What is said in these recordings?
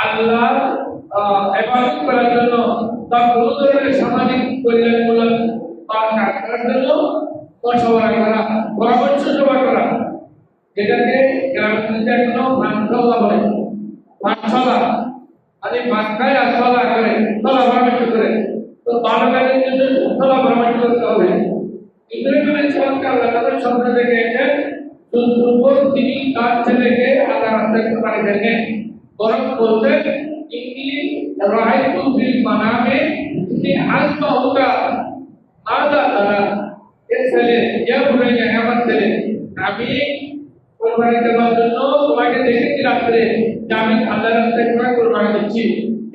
আল্লাহ ইবাদত করার জন্য বা কোনো ধরনের সামাজিক কল্যাণমূলক বা কাজ করার জন্য মশওয়ারা করা, পরামর্শ সভা করা, যেটাকে গ্রামে এখনো ভানসলা বলে। ভানসলা মানে ভানখায় আসলা করে সলা পরামর্শ করে। তো ভালো কাজের জন্য সলা পরামর্শ করতে হবে। ইব্রাহিম চমৎকার আল্লাহ স্বপ্ন দেখেছেন, তিনি তার ছেলেকে আল্লাহ রাস্তায় পানি দেন, বরং বলছেন ইন্নী রাআইতু ফিল মানামে ইন্নী আযবাহুকা মাযা তারা। এ ছেলে, ইয়া বুনাইয়া, আমার ছেলে, আমি কুরবানি দেওয়ার জন্য তোমাকে দেখেছি রাত্রে যে আমি আল্লাহর রাস্তায় তোমাকে কুরবানি দিচ্ছি।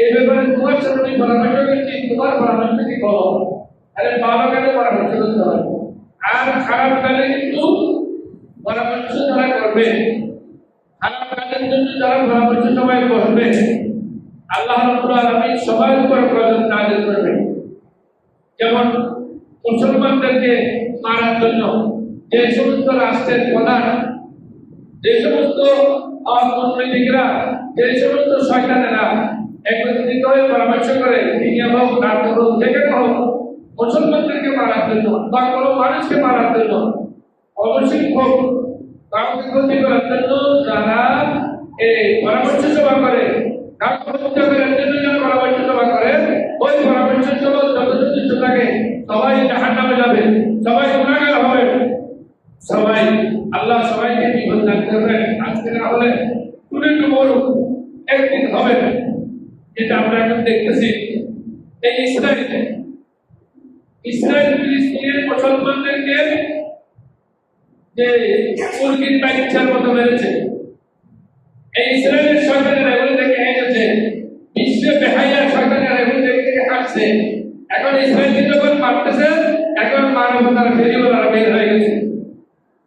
এই ব্যাপারে তোমার সাথে আমি পরামর্শ করছি, তোমার পরামর্শ কি বলো? আরে ভালো কাজে পরামর্শ করতে হবে, আর খারাপ কাজে কিন্তু পরামর্শ যারা করবে, খারাপ কাজের জন্য যারা পরামর্শ সবাই করবে, আল্লাহ রাব্বুল আলামিন সবার উপর গজব নাযিল করবেন। যেমন মুসলমানদেরকে মারার জন্য যে সমস্ত রাষ্ট্রের প্রধান, যে সমস্ত কূটনীতিকরা, যে সমস্ত শয়তানেরা একত্রিত হয়ে পরামর্শ করে, দিনে হোক রাত হোক যেখানে হোক, মুসলমানদেরকে মারার জন্য বা কোনো মানুষকে মারার জন্য, অবশ্যই হোক কাউকে ক্ষতি করার জন্য যারা এই পরামর্শ সভা করে, কাউকে হত্যা করার জন্য যারা পরামর্শ সভা করে, ওই পরামর্শ সভা যত সদস্য থাকে সবাই জাহান্নামে যাবে, সবাই গুনাহগার হবে, সবাই আল্লাহ সবাইকে বিপদ দান করবেন। আজকে না হলে কোনো একটু বড় একদিন হবে, যেটা আমরা এখন দেখতেছি। এই ইসরায়েল ফিলিস্তিনের মুসলমানদেরকে যে মুরগির বাচ্চার মতো মেরেছে, এই ইসরায়েলের শয়তানেরা এগুলো থেকে এনেছে, বিশ্বে বেহাইয়া শয়তানেরা এগুলো থেকে আসছে। এখন ইসরায়েলকে যখন মারতেছে, এখন মানবতার ফেরিওয়ালারা বের হয়ে গেছে।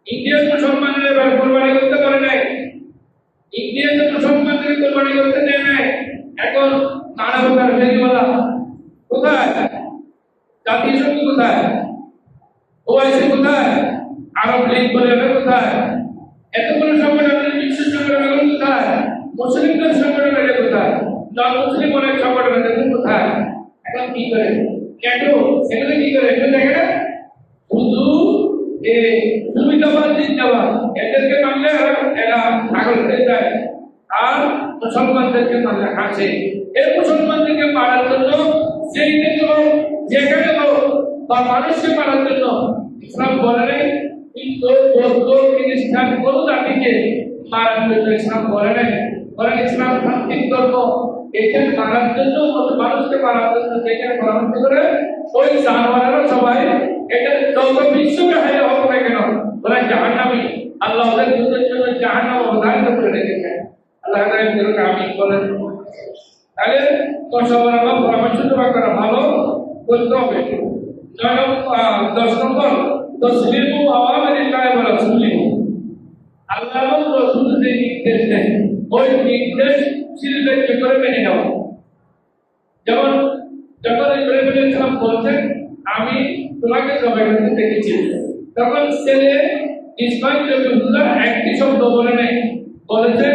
ইন্ডিয়ার মুসলমানরা এবার কোরবানি করতে পারে নাই, ইন্ডিয়ার মুসলমানদের কোরবানি করতে দেয় নাই। এখন মানবতার ফেরিওয়ালা কোথায়? জাতিসংঘ কোথায়? ওআইসি কোথায়? আরব লীগ বলে কোথায়? এতগুলো সংগঠন, বিশ্ব সংগঠন কোথায়? মুসলিমদের সংগঠন কোথায়? নন মুসলিম অনেক সংগঠন কোথায়? এখন কি করে? কেন এগুলো কি করে? এগুলো দেখে না, শুধু সুবিধাবাদ জিন্দাবাদ, এদেরকে মানলে এরা ছাগল হয়ে যায়, আর মুসলমানদেরকে মানলে হাসে। এই মুসলমানদেরকে মারার জন্য সেই দেশে হোক, যেখানে হোক, বা মানুষকে মারার জন্য ইসলাম বলে নাই। কিন্তু বৌদ্ধ, খ্রিস্টান কোন জাতিকে মারার জন্য ইসলাম বলে নাই, বরং ইসলাম শান্তির ধর্ম। এখানে মারার জন্য, মানুষকে মারার জন্য যেখানে পরামর্শ করে, ওই জানোয়ারেরা সবাই এটা যত বিশ্বকে হাইয়া হোক না কেন ওরা জাহান্নামী। আল্লাহ ওদের দুধের জন্য জাহান্নাম অবধারিত করে রেখেছেন। আল্লাহ তাআলা আমিন বলেন। তাহলে মশওয়ারা বা পরামর্শ করা ভালো করতে হবে। 10 নম্বর তসলিমু আওয়ামিরিল্লাহি ওয়া রাসূলিহি। আল্লাহ এবং রাসূল যে নির্দেশ দেন, ওই নির্দেশ শিরকে করে মেনে নেওয়া। যেমন যখন ইব্রাহিম ইসলাম বলছেন আমি তোমাকে জবাই করতে দেখেছি, তখন ছেলে ইসমাইল জবিহুল্লাহ একটি শব্দ বলে নাই, বলেছেন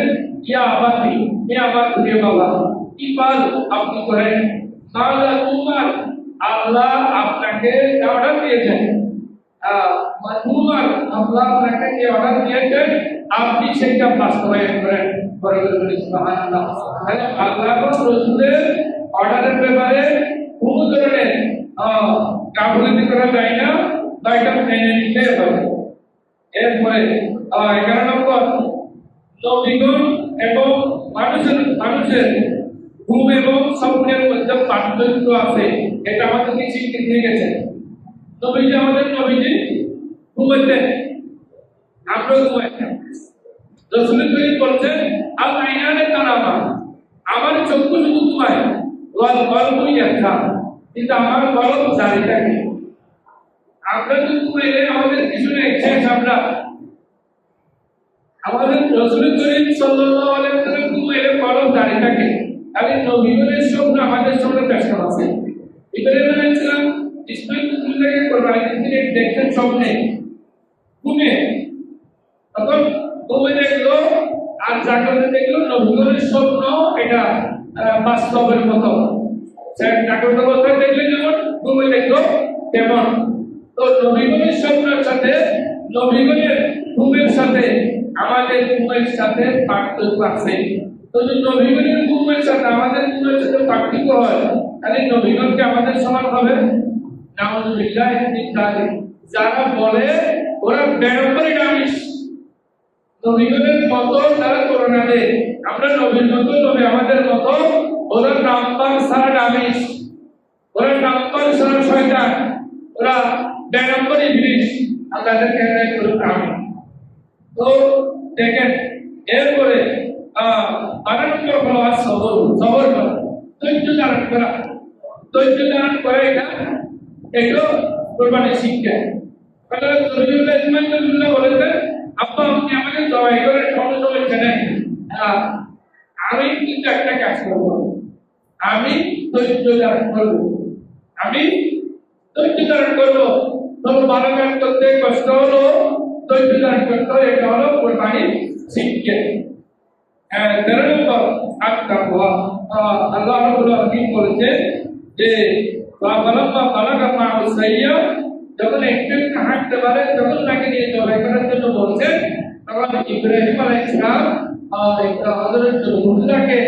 ইয়া আবাতি, হে আমার প্রিয় বাবা, কি পাল আপনি করেন, মাওলা তোমার আল্লাহ আপনাকে অর্ডার দিয়েছেন, আল্লাহ আপনাকে যে অর্ডার দিয়েছেন আপনি সেটা বাস্তবায়ন করেন। সুবহানাল্লাহ। আল্লাহ এবং রাসূলের অর্ডারের ব্যাপারে কোনো ধরনের গাফিলতি করা যায় না, বা এটা মেনে নিতে হবে। এরপরে 11 নম্বর নবীগণ এবং মানুষের ঘুম এবং স্বপ্নের মধ্যে পার্থক্য আছে, এটা আমাদেরকে শিক্ষা দিয়ে গেছে। নবীজি ঘুমাইতেন, আমরা ঘুমাইতাম। রাসূল করিম বলছেন আল আইনানে তারামা, আমার চক্ষু শুধু ঘুমায়, ওয়াল কলবু ইয়াখা, কিন্তু আমার কলব জারি থাকে। আমরা যদি ঘুমাইলে আমাদের কিছু না শেষ, আমাদের রাসূল করিম সাল্লাল্লাহু আলাইহি ওয়াসাল্লাম ঘুমাইলে কলব জারি থাকে। তাহলে নবীগণের স্বপ্ন আমাদের সামনে পেশ করা আছে। ইব্রাহিম আলাইহিস সালাম ইসমাঈলকে কোরবানি দিতে দেখতেন স্বপ্নে, ঘুমে, তখন ঘুমে দেখলো আর জাগ্রত দেখলো নবীগণের স্বপ্ন এটা এটা বাস্তবের মতো ঠাকুর অবস্থায় দেখলে যেমন তুমি দেখো তেমন। তো নবীগণের স্বপ্নের সাথে নবীগণের ঘুমের সাথে আমাদের ঘুমের সাথে পার্থক্য আছে। তো যদি নবীগণের ঘুমের সাথে আমাদের ঘুমের সাথে পার্থক্য হয় তাহলে নবীগণকে আমাদের সমান হবে নাউযুবিল্লাহি মিন যালিক। যারা বলে ওরা বেরম্বরই ডামিস, নবীগণের মতো তারা করোনা দেয়, আমরা নবীর মতো নবী আমাদের মতো, ওরা নাম্বার সারা ডামিস, ওরা নাম্বার সারা শয়তান, ওরা বেরম্বর ইবলিস। আল্লাহকে হেদায়েত করুন আমিন। তো দেখেন এরপরে 12 নম্বর হলো সবর। সবর ধৈর্য ধারণ করা। ধৈর্য ধারণ করে এটা কোরবানির শিক্ষা। হযরত জলিলুল্লাহ ইসমাঈল বলেছেন, আব্বা আপনি আমাকে জবাই করে সমস্যা নেই, আমি কিন্তু একটা কাজ করব, আমি ধৈর্য ধারণ করব, আমি ধৈর্য ধারণ করব। তবে ভালো কাজ করতে কষ্ট হলো, ধৈর্য ধারণ করতে হয়, এটা হলো কোরবানির শিক্ষা। 13 নম্বর আত-তাকওয়া। আল্লাহ রাব্বুল আলামিন বলেছেন যে ফালাম্মা বালাগা মা'আ সাইয়্যা, যখন একটু হাঁটতে পারে তখন তাকে নিয়ে জবাই করার জন্য বলছেন, তখন ইব্রাহিম আলাইহিস সালাম হযরত জলিলুল্লাহকে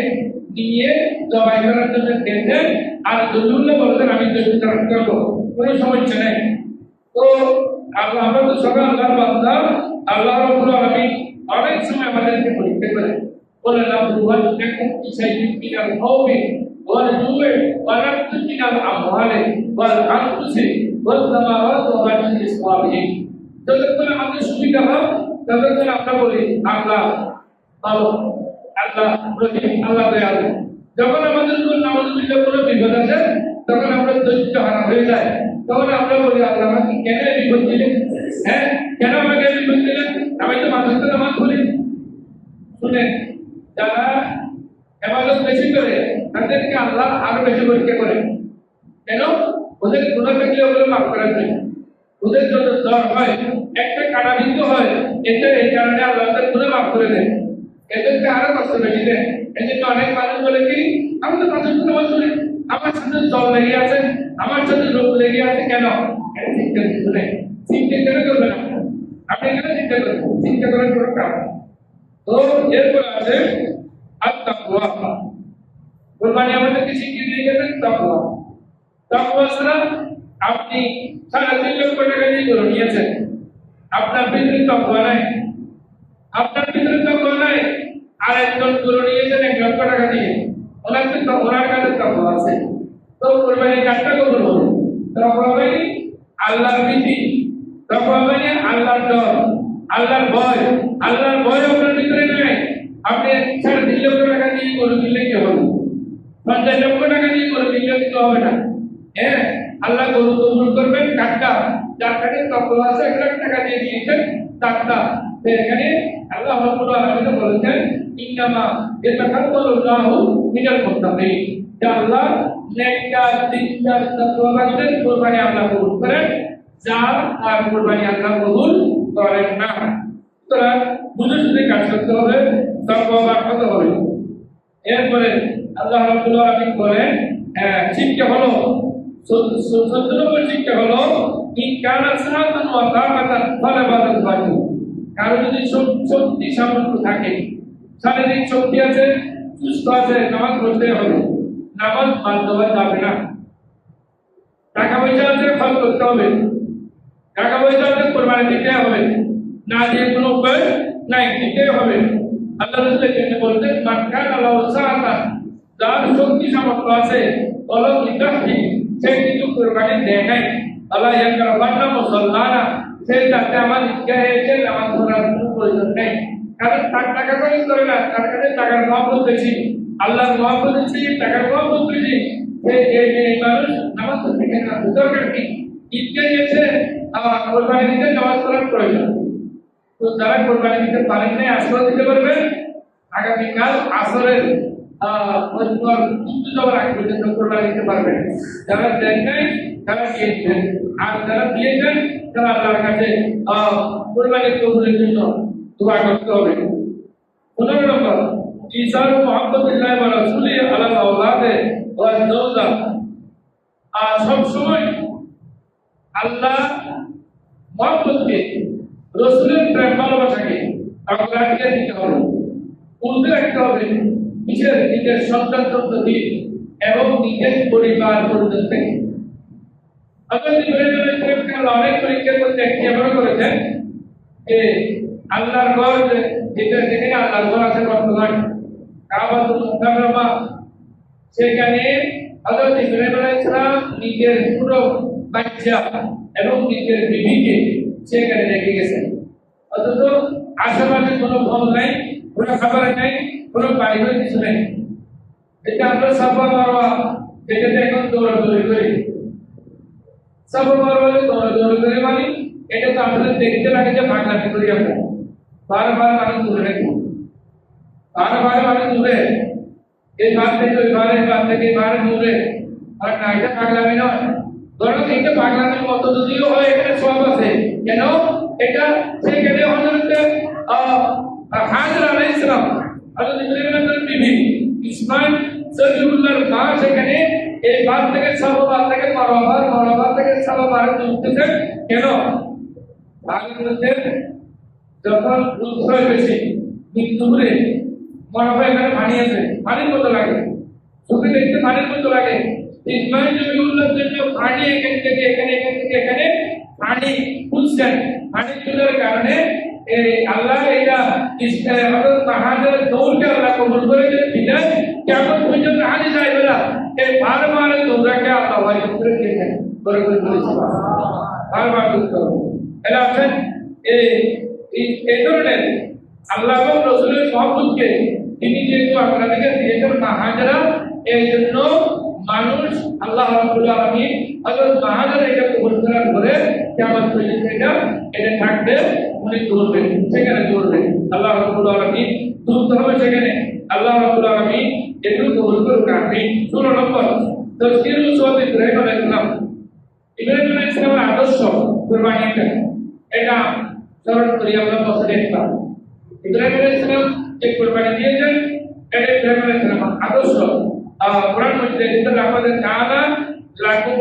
নিয়ে জবাই করার জন্য গেছেন, আর জলিলুল্লাহ বলছেন আমি ধৈর্য ধারণ করব, কোনো সমস্যা নেই। তো আল্লাহ, আমরা তো সবাই আল্লাহর বান্দা, আল্লাহ রাব্বুল আলামিন অনেক সময় আমাদেরকে পরীক্ষা করেন। বলেন লাবলুওয়ান্নাকুম বিশাইইন মিনাল খাউফি ওয়াল জু'i ওয়া নাকসিন মিনাল আমওয়ালি ওয়াল আনফুসি ওয়াস সামাওয়াতি ওয়া বাশশিরিস সাবিরিন। যতক্ষণ আমাদের সুবিধা হয় ততক্ষণ আমরা বলি আল্লাহ ভালো, আল্লাহ রহিম, আল্লাহ দয়ালু। যখন আমাদের উপর নাউযুবিল্লাহ কোনো বিপদ আসে তখন আমরা ধৈর্য হারা হয়ে যায়, তখন আমরা বলি আল্লাহ আমাকে কেন বিপদ দিলেন, কেন আমাকে বিপদ দিলেন, আমি তো মাঝে নামাজ পড়ি। শুনেন, যারা ইবাদত বেশি করে তাদেরকে আল্লাহ আরো বেশি পরীক্ষা করে। কেন? ওদের গুনাহ থাকলে ওগুলো মাফ করার জন্য। ওদের যত জ্বর হয়, একটা কাটা বিন্দু হয়, এটা এই কারণে আল্লাহ তাদের গুনাহ মাফ করে দেয়, এদেরকে আরো কষ্ট বেশি দেয়। এই জন্য অনেক মানুষ বলে কি, আমি তো মাঝে নামাজ পড়ি, আমার সাথে জ্বর লেগে আছে, আমার সাথে রোগ লেগে আছে, কেন? এটা চিন্তা করবে, চিন্তা কেন করবে না? আপনি কেন চিন্তা করবেন? চিন্তা করার কোনো কারণ। তো এরপর আছে আত-তাকওয়া। কুরবানি আমাদেরকে শিখিয়ে দিয়ে গেছেন তাকওয়া। তাকওয়া ছাড়া আপনি 3.5 লক্ষ টাকা দিয়ে গরু নিয়েছেন, আপনার ভিতরে তাকওয়া নাই, আপনার ভিতরে তাকওয়া নাই। আর একজন গরু নিয়েছেন 1 লক্ষ টাকা দিয়ে, ওনার কাছে তাকওয়া আছে। তো কুরবানি কাজটা কবুল হবে। তাকওয়া মানে আল্লাহর ভীতি, তাকওয়া মানে আল্লাহর ডর, আল্লাহর ভয়। আল্লাহর ভয় আপনার ভিতরে নাই, আপনি 3.5 লক্ষ টাকা দিয়ে গরু কিনলে কি হবে? 50 লক্ষ টাকা দিয়ে গরু কিনলে কিছু হবে না। আল্লাহ গরু কবুল করবেন কাটটা, যার কাছে তাকওয়া আছে 1 লাখ টাকা দিয়ে দিয়েছেন কাটটা। এখানে আল্লাহ রাব্বুল আলামিন বলেছেন ইন্নামা ইয়াতাকাব্বালুল্লাহু মিনাল মুত্তাকিন, যে আল্লাহ নেককার দিনদার তাকওয়াবানদের কুরবানি আল্লাহ কবুল করেন, যার আর কুরবানি আল্লাহ কবুল করেন না। সুতরাং বুঝে শুনে কাজ করতে হবে, তাকওয়াবান হতে হবে। এরপরে আল্লাহ রাব্বুল আলামিন বলেন শিক্ষা হলো 14 নম্বর শিক্ষা হলো ইনকানা সাহাতান ওয়া তাকাতান ফালাবাদাত বাজু। কারো যদি শক্তি সামর্থ্য থাকে, শারীরিক শক্তি আছে, সুস্থ আছে, নামাজ পড়তে হবে, নামাজ বাদ দেওয়া যাবে না। টাকা পয়সা আছে, খরচ করতে হবে, টাকা পয়সা আছে, কোরবানি দিতে হবে, না দিয়ে কোনো উপায় নাই, দিতে হবে। আল্লাহ রাসূল কেন বলতেন মান কানা লাহু সাআতান, যার শক্তি সামর্থ্য আছে, ওয়ালাউ বিতাহি, সে কিন্তু কোরবানি দেয় নাই, আল্লাহ ইয়াকরাবান্না মুসাল্লানা, সে যাতে আমার ইচ্ছা হয়েছে নামাজ পড়ার কোনো প্রয়োজন নেই। কারণ তার টাকা খরচ করে না, তার কাছে টাকার মহব্বত বেশি, আল্লাহর মহব্বত বেশি, টাকার মহব্বত বেশি। এই মানুষ নামাজ পড়তে কেন দরকার কি? ঈদকে গেছে কোরবানি দিতে নামাজ পড়ার প্রয়োজন। তো যারা কোরবানি দিতে পারেন নাই আসর দিতে পারবেন, আগামীকাল আসরের যাওয়ার আগে পর্যন্ত কোরবানি দিতে পারবেন। যারা দেন নাই তারা দিয়ে দিবেন, আর যারা দিয়েছেন তারা আল্লাহর কাছে কোরবানি কবুলের জন্য দোয়া করতে হবে। 15 নম্বর ঈসার মুহাম্মদুল্লাহ ওয়া রাসূলি আলা আওলাদে ওয়া যাওজা। আর সব সময় আল্লাহ মুহাম্মদকে রাসূলের প্রেম ভালোবাসাকে অগ্রাধিকার দিতে হবে, উল্টে রাখতে হবে নিজের সন্তান সন্ততি এবং নিজের পরিবার পর্যন্ত। হযরত ইব্রাহিম আলাইহিস সালামকে আল্লাহ অনেক পরীক্ষা করতে একবার করেছেন যে আল্লাহর ঘর যেটা যেখানে আল্লাহর ঘর আছে বর্তমান কাবাতুল মুকাররমা, সেখানে হযরত ইব্রাহিম আলাইহিস সালাম নিজের পুরো বাচ্চা এবং নিজের বিবিকে সেখানে রেখে গেছেন। অথচ আশেপাশে কোনো ফল নাই, কোনো খাবার নাই, কোনো পানির কিছু নাই। এটা আমরা সাফা মারওয়া যেটাতে এখন দৌড়াদৌড়ি করি, সাফা মারওয়া দৌড়াদৌড়ি করে মানে এটা তো আমাদের দেখতে লাগে যে পাগলামি করি আমরা, বারবার মানুষ দূরে রাখি, বারবার মানুষ দূরে, এই ভাগ থেকে ওই ভাগ, এই ভাগ থেকে এই ভাগ দূরে। আর না, এটা পাগলামি নয়, বরং এটা পাগলামির মতো যদিও হয় এখানে সব আছে। কেন? এটা সেখানে হযরত হাজরা আলাইহিস সালাম, হযরত ইব্রাহিম আলাইহিস বিবি ইসমাইল সজিউল্লাহর মা সেখানে এই ভাগ থেকে সাফা থেকে মারওয়া থেকে সাফা মারতে উঠতেছে। কেন? ভাগের মধ্যে যখন উৎসব বেশি দূরে মনে হয় এখানে পানি আছে, পানির মতো লাগে, চোখে দেখতে পানির মতো লাগে। ইসমাইল নবীউল্লাহর জন্য পানি এখান থেকে এখানে পানি খুঁজছেন, পানি তোলার কারণে এই আল্লাহ এটা হযরত হাজের দৌড়কে আল্লাহ কবুল করেছেন। বিদায় কিয়ামত পর্যন্ত হাজি সাহেবরা এই বারবার দৌড়াকে আল্লাহ ওয়াজিব করে দিয়েছেন, বরকত করেছেন, বারবার দৌড়। এটা আছেন এই ধরনের আল্লাহ এবং রাসূলের মহব্বতকে তিনি যেহেতু আপনাদেরকে দিয়েছেন হাজেরা, এই জন্য মানুষ আল্লাহ রাব্বুল আলামিন হযরত হাজেরা এটা কবুল করার পরে কিয়ামত পর্যন্ত এটা থাকবে, উনি দৌড়বেন, সেখানে দৌড়বেন আল্লাহ রাব্বুল আলামিন, দৌড়তে হবে সেখানে। আল্লাহ রাব্বুল আলামিন এগুলো কবুল করুক, আমিন। 16 নম্বর তাফসীরুল সূরা ইব্রাহিম আলাইহিস সালাম। ইব্রাহিম আলাইহিস সালামের আদর্শ কুরবানিটা, এটা স্মরণ করি আমরা বছরে একবার। ইব্রাহিম আলাইহিস সালাম যে কুরবানি দিয়েছেন, এটা ইব্রাহিম আলাইহিস সালামের আদর্শ। কোরআন মধ্যে যেটা আমাদের কানা লাকুম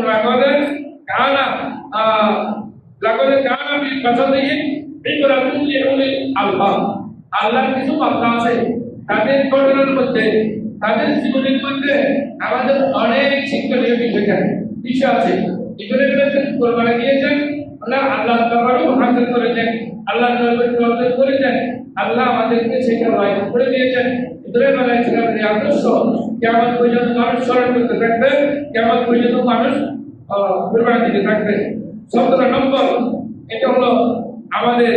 কানা বিল বাসাদিহি ইবরাতুল লিউলিল আলবাব। আল্লাহর কিছু বান্দা আছে, তাদের ঘটনার মধ্যে, তাদের জীবনের মধ্যে আমাদের অনেক শিক্ষণীয় বিষয় আছে। ইব্রাহিম আলাইহিস সালাম কুরবানি দিয়েছেন, আল্লাহ তাআলাও হাসিল করেছেন, আল্লাহ নবীকে অর্জন করেছেন, আল্লাহ আমাদেরকে সেটা ওয়াজিব করে দিয়েছেন। ইব্রাহিম আলাইহিস সালামের আদর্শ কিয়ামত পর্যন্ত মানুষ স্মরণ করতে থাকবে, কিয়ামত পর্যন্ত মানুষ কুরবানি দিতে থাকবে। 17 নম্বর এটা হলো আমাদের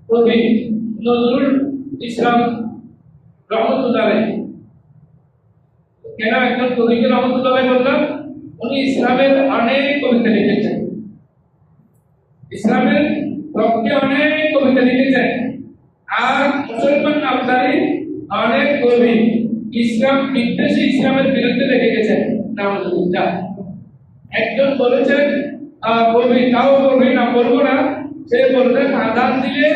কবি নজরুল ইসলাম রহমতুল্লাহ আলাইহি। কেন একজন কবিকে রহমতুল্লাহ আলাইহি বললাম? উনি ইসলামের অনেক কবিতা লিখেছেন, ইসলামের পক্ষে অনেক কবিতা লিখেছেন। আর মুসলমান নামধারী অনেক কবি ইসলাম বিদ্বেষী, ইসলামের বিরুদ্ধে লিখে গেছেন, নাউজুবিল্লাহ। একজন বলেছেন কবি, তাও কবি না বলবো না, সে বলছেন আযান দিলে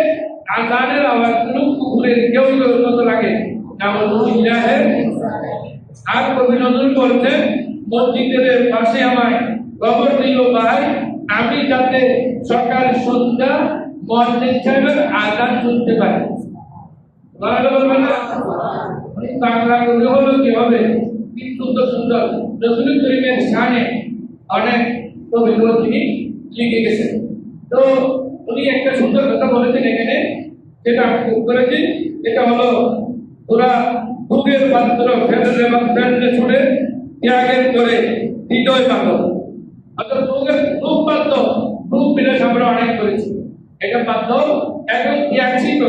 আযানের আওয়াজগুলো কুকুরের কেউ মতো লাগে, নাউজুবিল্লাহ। আর কবি নজরুল বলছেন মসজিদের পাশে আমায় কবর দিও ভাই, আমি যাতে সকাল সন্ধ্যা মসজিদ সাহেবের আযান শুনতে পারি। বলবেন না বাংলা কবি হলো কি হবে, কি সুন্দর সুন্দর রসুল করিমের শানে অনেক কবিতা তিনি লিখে গেছেন। তো উনি একটা সুন্দর কথা বলেছেন এখানে, যেটা আমি খুব করেছি, এটা হলো পুরা বুকের পাত্র ফেলে ফেলে ছুড়ে ত্যাগের করে হৃদয় পাত্র, অর্থাৎ বুকের রূপ পাত্র, রূপ বিনাশ আমরা অনেক করেছি, এটা পাত্র এখন ত্যাগ ছিল,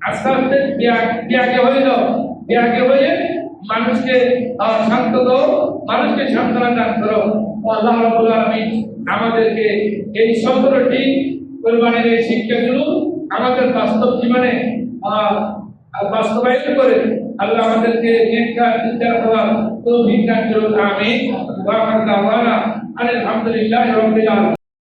আস্তে আস্তে ত্যাগে হয়ে যাও, ত্যাগে হয়ে মানুষকে শান্ত দাও, মানুষকে সান্ত্বনা দান করো। আল্লাহ রাব্বুল আলামিন আমাদেরকে এই 17টি কুরবানির এই শিক্ষাগুলো আমাদের বাস্তব জীবনে বাস্তবায়ন করে আল্লাহ আমাদেরকে নেককার চিন্তা করার তৌফিক দান করুন, আমিন। ওয়া আলহামদুলিল্লাহি রাব্বিল আলামিন।